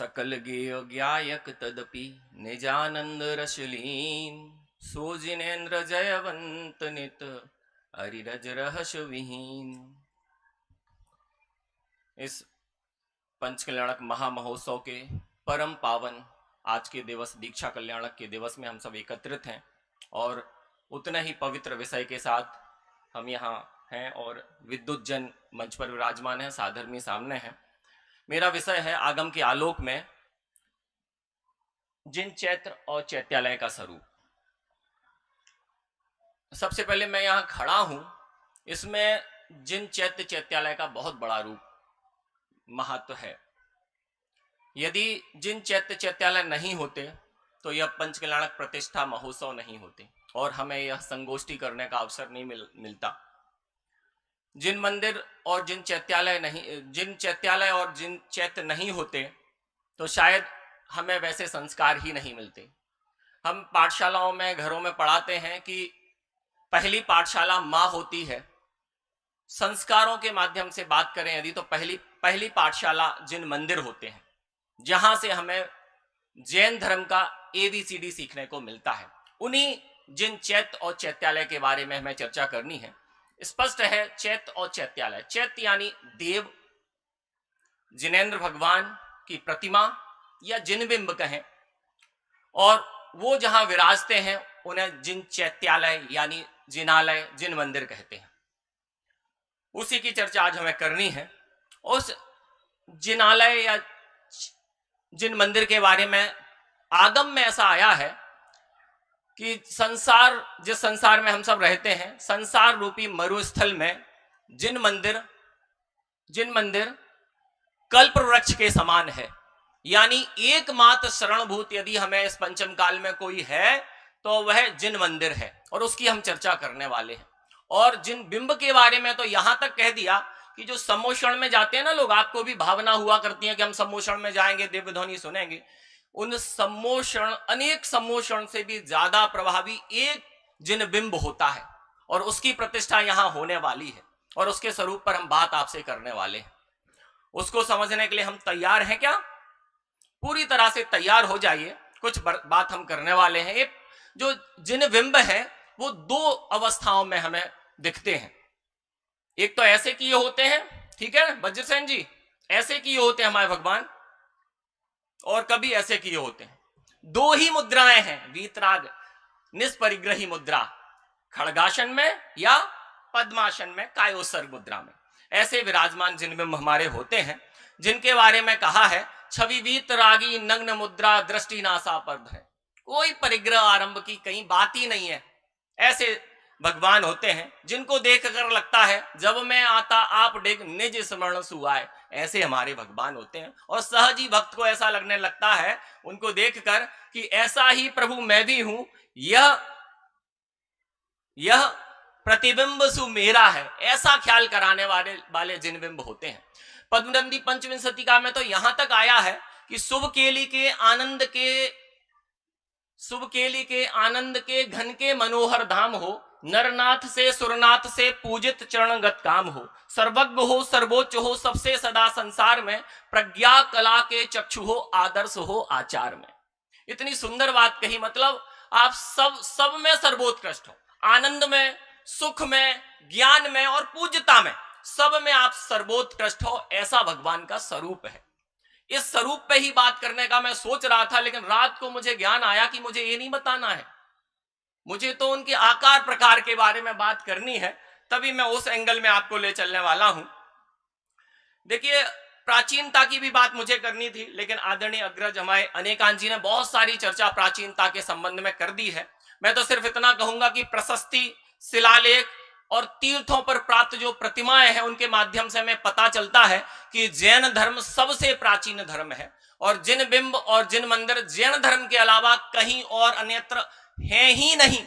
सकल गेय ज्ञायक तदपि निजानंद रसलीन सो जिनेन्द्र जयवंत नित अरिरज रहस विहीन। इस पंच कल्याणक महामहोत्सव के परम पावन आज के दिवस दीक्षा कल्याणक के दिवस में हम सब एकत्रित हैं और उतने ही पवित्र विषय के साथ हम यहाँ हैं और विद्युत जन मंच पर विराजमान हैं, साधर्मी सामने हैं। मेरा विषय है आगम के आलोक में जिन चैत्र और चैत्यालय का स्वरूप। सबसे पहले मैं यहाँ खड़ा हूं, इसमें जिन चैत्र चैत्यालय का बहुत बड़ा रूप महत्व है। यदि जिन चैत्र चैत्यालय नहीं होते तो यह पंच कल्याणक प्रतिष्ठा महोत्सव नहीं होते और हमें यह संगोष्ठी करने का अवसर नहीं मिलता। जिन मंदिर और जिन चैत्यालय और जिन चैत्र नहीं होते तो शायद हमें वैसे संस्कार ही नहीं मिलते। हम पाठशालाओं में, घरों में पढ़ाते हैं कि पहली पाठशाला माँ होती है। संस्कारों के माध्यम से बात करें यदि तो पहली पाठशाला जिन मंदिर होते हैं, जहां से हमें जैन धर्म का ABCD सीखने को मिलता है। उन्हीं जिन चैत्र और चैत्यालय के बारे में हमें चर्चा करनी है। स्पष्ट है, चैत्र और चैत्यालय, चैत्र यानी देव, जिनेन्द्र भगवान की प्रतिमा या जिनबिंब कहें, और वो जहां विराजते हैं उन्हें जिन चैत्यालय यानी जिनालय, जिन मंदिर कहते हैं। उसी की चर्चा आज हमें करनी है। उस जिनालय या जिन मंदिर के बारे में आगम में ऐसा आया है कि जिस संसार में हम सब रहते हैं, संसार रूपी मरुस्थल में जिन मंदिर कल्प वृक्ष के समान है। यानी एकमात्र शरणभूत यदि हमें इस पंचम काल में कोई है तो वह जिन मंदिर है और उसकी हम चर्चा करने वाले हैं। और जिन बिंब के बारे में तो यहां तक कह दिया कि जो सम्मोषण में जाते हैं ना लोग, आपको भी भावना हुआ करती है कि हम सम्मोषण में जाएंगे, दिव्य ध्वनि सुनेंगे। उन अनेक सम्मोषण से भी ज्यादा प्रभावी एक जिन बिंब होता है और उसकी प्रतिष्ठा यहां होने वाली है और उसके स्वरूप पर हम बात आपसे करने वाले हैं। उसको समझने के लिए हम तैयार हैं क्या? पूरी तरह से तैयार हो जाइए, कुछ बात हम करने वाले हैं। एक जो जिन बिंब है वो दो अवस्थाओं में हमें दिखते हैं। एक तो ऐसे किए होते हैं, ठीक है वज्रसेन जी, ऐसे किए होते हैं हमारे भगवान, और कभी ऐसे किए होते हैं। दो ही मुद्राएं हैं, वीतराग निष्परिग्रही मुद्रा, खड़गासन में या पद्मासन में, कायोत्सर्ग मुद्रा में। ऐसे विराजमान जिनबिंब हमारे होते हैं, जिनके बारे में कहा है छवि वीतरागी नग्न मुद्रा दृष्टि नासा पर्द है। कोई परिग्रह आरंभ की कहीं बात ही नहीं है। ऐसे भगवान होते हैं जिनको देखकर लगता है जब मैं आता आप डेग निज स्मरण सुआए। ऐसे हमारे भगवान होते हैं और सहज ही भक्त को ऐसा लगने लगता है उनको देखकर कि ऐसा ही प्रभु मैं भी हूं, यह प्रतिबिंब सु मेरा है। ऐसा ख्याल कराने वाले जिनबिंब होते हैं। पद्मनंदी पंचविंशतिका में तो यहां तक आया है कि शुभ केली के आनंद के घन के मनोहर धाम हो, नरनाथ से सुरनाथ से पूजित चरणगत काम हो, सर्वज्ञ हो सर्वोच्च हो सबसे सदा संसार में, प्रज्ञा कला के चक्षु हो आदर्श हो आचार में। इतनी सुंदर बात कही, मतलब आप सब में सर्वोत्कृष्ट हो, आनंद में, सुख में, ज्ञान में और पूज्यता में, सब में आप सर्वोत्कृष्ट हो। ऐसा भगवान का स्वरूप है। इस स्वरूप पे ही बात करने का मैं सोच रहा था, लेकिन रात को मुझे ज्ञान आया कि मुझे ये नहीं बताना है, मुझे तो उनके आकार प्रकार के बारे में बात करनी है। तभी मैं उस एंगल में आपको ले चलने वाला हूं। देखिए, प्राचीनता की भी बात मुझे करनी थी, लेकिन आदरणीय अग्रज हमारे अनेकांत जी ने बहुत सारी चर्चा प्राचीनता के संबंध में कर दी है। मैं तो सिर्फ इतना कहूंगा कि प्रशस्ति, शिलालेख और तीर्थों पर प्राप्त जो प्रतिमाएं हैं उनके माध्यम से हमें पता चलता है कि जैन धर्म सबसे प्राचीन धर्म है और जिन बिंब और जिन मंदिर जैन धर्म के अलावा कहीं और अन्यत्र है ही नहीं।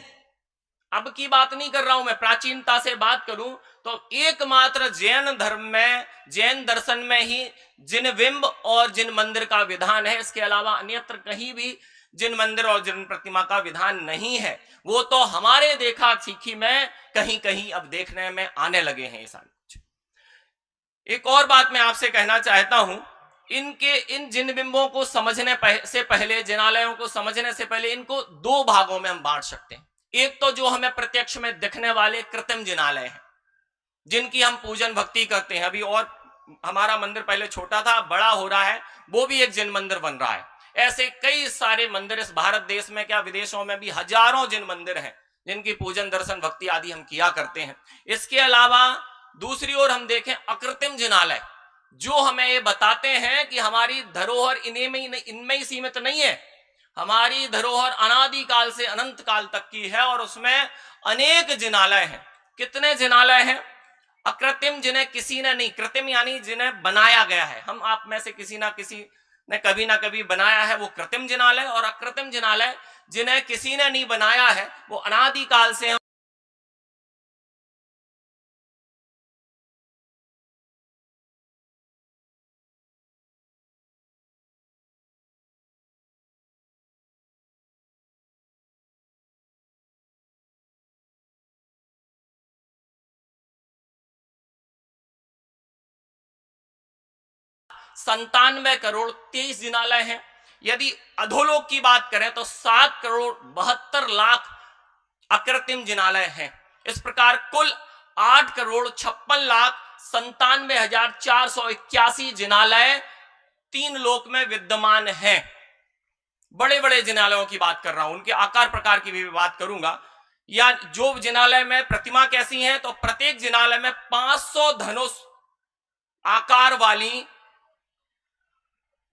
अब की बात नहीं कर रहा हूं मैं, प्राचीनता से बात करूं तो एकमात्र जैन धर्म में, जैन दर्शन में ही जिन बिंब और जिन मंदिर का विधान है। इसके अलावा अन्यत्र कहीं भी जिन मंदिर और जिन प्रतिमा का विधान नहीं है। वो तो हमारे देखा सीखी में कहीं कहीं अब देखने में आने लगे हैं ऐसा कुछ। एक और बात मैं आपसे कहना चाहता हूं इन जिन बिंबों को समझने से पहले, जिनालयों को समझने से पहले इनको दो भागों में हम बांट सकते हैं। एक तो जो हमें प्रत्यक्ष में दिखने वाले कृत्रिम जिनालय हैं, जिनकी हम पूजन भक्ति करते हैं। अभी और हमारा मंदिर पहले छोटा था, बड़ा हो रहा है, वो भी एक जिन मंदिर बन रहा है। ऐसे कई सारे मंदिर इस भारत देश में, क्या विदेशों में भी हजारों जिन मंदिर हैं जिनकी पूजन दर्शन भक्ति आदि हम किया करते हैं। इसके अलावा दूसरी ओर हम देखें अकृत्रिम जिनालय, जो हमें ये बताते हैं कि हमारी धरोहर इनमें ही सीमित नहीं है, हमारी धरोहर अनादिकाल से अनंत काल तक की है और उसमें अनेक जिनालय हैं। कितने जिनालय हैं? अकृत्रिम, जिन्हें किसी ने नहीं, कृत्रिम यानी जिन्हें बनाया गया है, हम आप में से किसी ना किसी ने कभी ना कभी बनाया है, वो कृत्रिम जिनालय। और अकृत्रिम जिनालय जिन्हें किसी ने नहीं बनाया है, वो अनादिकाल से संतानवे करोड़ 23 जिनालय हैं। यदि अधोलोक की बात करें तो 7 करोड़ 72 लाख अकृत्रिम जिनालय हैं। इस प्रकार कुल 8 करोड़ 56 लाख 97,481 जिनालय 3 लोक में विद्यमान हैं। बड़े बड़े जिनालयों की बात कर रहा हूं, उनके आकार प्रकार की भी बात करूंगा। या जो जिनालय में प्रतिमा कैसी है, तो प्रत्येक जिनालय में 500 धनुष आकार वाली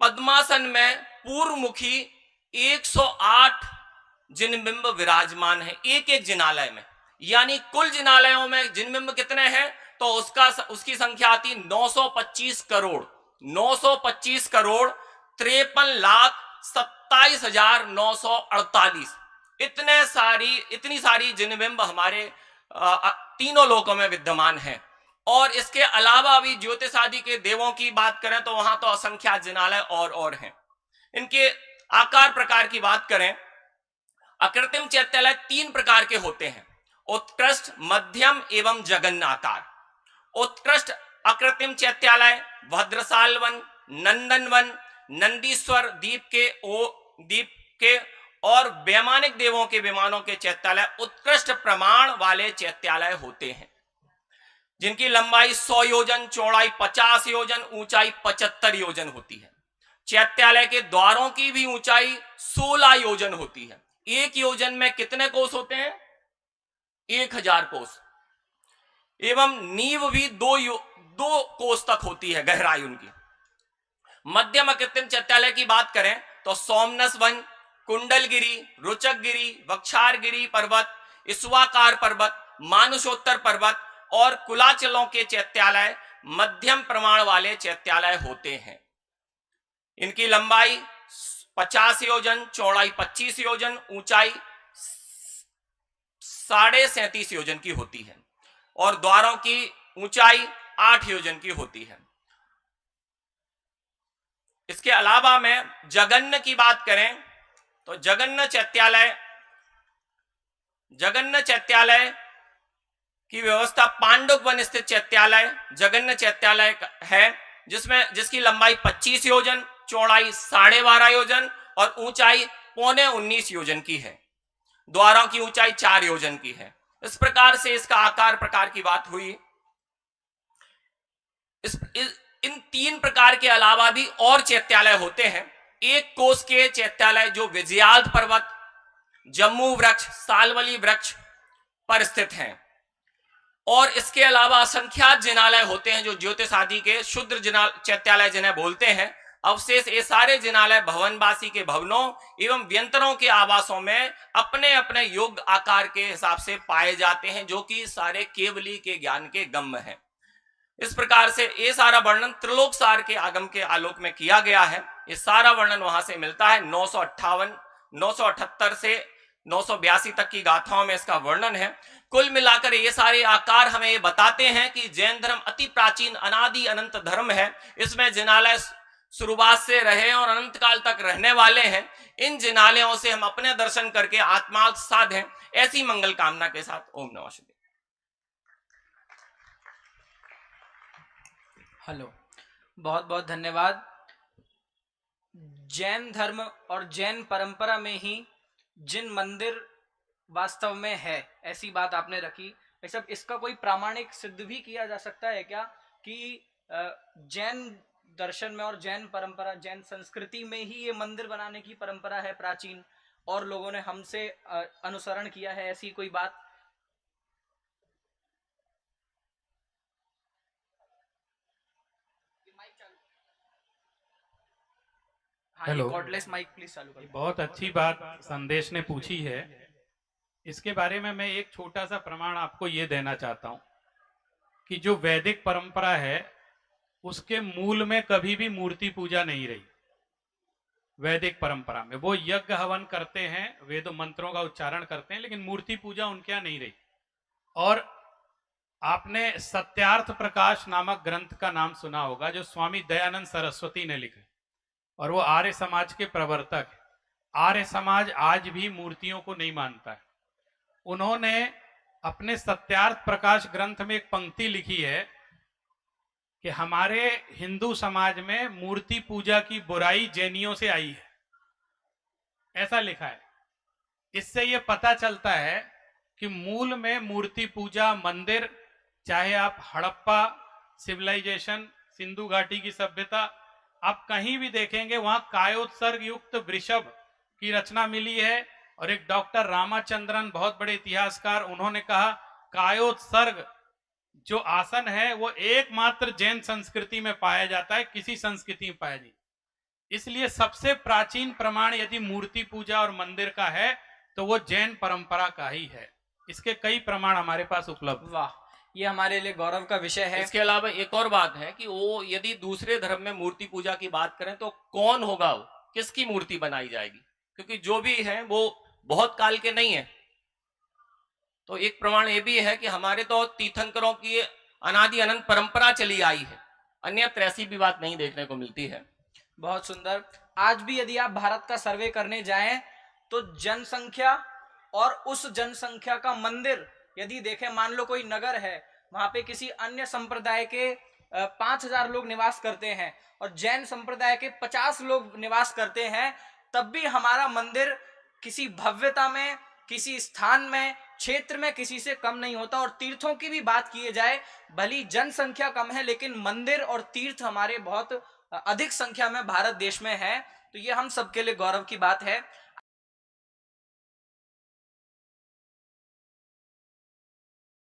पद्मासन में पूर्वमुखी 108 जिनबिंब विराजमान है एक एक जिनालय में। यानी कुल जिनालयों में जिनबिंब कितने हैं, तो उसकी संख्या आती 925 करोड़ 53,27,948। इतनी सारी जिनबिंब हमारे तीनों लोकों में विद्यमान है। और इसके अलावा भी ज्योतिष आदि के देवों की बात करें तो वहां तो असंख्यात जिनालय और हैं। इनके आकार प्रकार की बात करें, अकृत्रिम चैत्यालय 3 प्रकार के होते हैं, उत्कृष्ट, मध्यम एवं जघन्य आकार। उत्कृष्ट अकृत्रिम चैत्यालय भद्रसाल वन, नंदन वन, नंदीश्वर द्वीप के और वैमानिक देवों के विमानों के चैत्यालय उत्कृष्ट प्रमाण वाले चैत्यालय होते हैं, जिनकी लंबाई 100 योजन, चौड़ाई 50 योजन, ऊंचाई 75 योजन होती है। चैत्यालय के द्वारों की भी ऊंचाई 16 योजन होती है। एक योजन में कितने कोस होते हैं? 1000 कोस। एवं नींव भी 2 कोस तक होती है गहराई उनकी। मध्यम अकृत्रिम चैत्यालय की बात करें तो सोमनस वन, कुंडलगिरी, रुचकगिरी, वक्षारगिरी पर्वत, ईश्वाकार पर्वत, मानुषोत्तर पर्वत और कुलाचलों के चैत्यालय मध्यम प्रमाण वाले चैत्यालय होते हैं। इनकी लंबाई 50 योजन, चौड़ाई 25 योजन, ऊंचाई 37.5 योजन की होती है और द्वारों की ऊंचाई 8 योजन की होती है। इसके अलावा में जघन्य की बात करें तो जघन्य चैत्यालय की व्यवस्था पांडुक वन स्थित चैत्यालय जघन्य चैत्यालय है, जिसकी लंबाई 25 योजन, चौड़ाई 12.5 योजन और ऊंचाई 19.25 योजन की है। द्वारों की ऊंचाई 4 योजन की है। इस प्रकार से इसका आकार प्रकार की बात हुई। इन 3 प्रकार के अलावा भी और चैत्यालय होते हैं। एक कोस के चैत्यालय जो विजयाद पर्वत, जम्मू वृक्ष, सालवली वृक्ष पर स्थित हैं। और इसके अलावा असंख्यात जिनालय होते हैं जो ज्योतिष आदि के शुद्र चैत्यालय जिन्हें बोलते हैं। अवशेष ये सारे जिनालय भवनवासी के भवनों एवं व्यंतरों के आवासों में अपने अपने योग्य आकार के हिसाब से पाए जाते हैं, जो कि सारे केवली के ज्ञान के गम्य हैं। इस प्रकार से ये सारा वर्णन त्रिलोक सार के आगम के आलोक में किया गया है। ये सारा वर्णन वहां से मिलता है। 978 से 982 तक की गाथाओं में इसका वर्णन है। कुल मिलाकर ये सारे आकार हमें ये बताते हैं कि जैन धर्म अति प्राचीन अनादि अनंत धर्म है। इसमें जिनालय शुरुआत से रहे और अनंत काल तक रहने वाले हैं। इन जिनालयों से हम अपने दर्शन करके आत्मा साधें, ऐसी मंगल कामना के साथ ओम नमः शिवाय। हेलो, बहुत बहुत धन्यवाद जैन धर्म और जैन परंपरा में ही जिन मंदिर वास्तव में है, ऐसी बात आपने रखी। सब इसका कोई प्रामाणिक सिद्ध भी किया जा सकता है क्या कि जैन दर्शन में और जैन परंपरा, जैन संस्कृति में ही ये मंदिर बनाने की परंपरा है प्राचीन, और लोगों ने हमसे अनुसरण किया है, ऐसी कोई बात? हाँ, ये हेलो। कॉर्डलेस माइक प्लीज चालू कर। बहुत अच्छी बात संदेश ने पूछी है। इसके बारे में मैं एक छोटा सा प्रमाण आपको ये देना चाहता हूं कि जो वैदिक परंपरा है उसके मूल में कभी भी मूर्ति पूजा नहीं रही। वैदिक परंपरा में वो यज्ञ हवन करते हैं, वेद मंत्रों का उच्चारण करते हैं, लेकिन मूर्ति पूजा उनके यहाँ नहीं रही। और आपने सत्यार्थ प्रकाश नामक ग्रंथ का नाम सुना होगा, जो स्वामी दयानंद सरस्वती ने लिखा, और वो आर्य समाज के प्रवर्तक है। आर्य समाज आज भी मूर्तियों को नहीं मानता है। उन्होंने अपने सत्यार्थ प्रकाश ग्रंथ में एक पंक्ति लिखी है कि हमारे हिंदू समाज में मूर्ति पूजा की बुराई जैनियों से आई है, ऐसा लिखा है। इससे ये पता चलता है कि मूल में मूर्ति पूजा, मंदिर, चाहे आप हड़प्पा सिविलाइजेशन, सिंधु घाटी की सभ्यता, आप कहीं भी देखेंगे वहां कायोत्सर्ग युक्त वृषभ की रचना मिली है। और एक डॉक्टर रामाचंद्रन, बहुत बड़े इतिहासकार, उन्होंने कहा कायोत्सर्ग जो आसन है वो एकमात्र जैन संस्कृति में पाया जाता है, किसी संस्कृति में पाया नहीं। इसलिए सबसे प्राचीन प्रमाण यदि मूर्ति पूजा और मंदिर का है तो वो जैन परंपरा का ही है। इसके कई प्रमाण हमारे पास उपलब्ध। वाह, ये हमारे लिए गौरव का विषय है। इसके अलावा एक और बात है कि वो यदि दूसरे धर्म में मूर्ति पूजा की बात करें तो कौन होगा, वो किसकी मूर्ति बनाई जाएगी, क्योंकि जो भी है वो बहुत काल के नहीं है। तो एक प्रमाण ये भी है कि हमारे तो तीर्थंकरों की अनादि अनंत परंपरा चली आई है, अन्यत्र ऐसी भी बात नहीं देखने को मिलती है। बहुत सुंदर। आज भी यदि आप भारत का सर्वे करने जाएं तो जनसंख्या और उस जनसंख्या का मंदिर यदि देखें, मान लो कोई नगर है, वहां पे किसी अन्य संप्रदाय के 5,000 लोग निवास करते हैं और जैन संप्रदाय के 50 लोग निवास करते हैं, तब भी हमारा मंदिर किसी भव्यता में, किसी स्थान में, क्षेत्र में किसी से कम नहीं होता। और तीर्थों की भी बात की जाए, भली जनसंख्या कम है लेकिन मंदिर और तीर्थ हमारे बहुत अधिक संख्या में भारत देश में है। तो ये हम सबके लिए गौरव की बात है।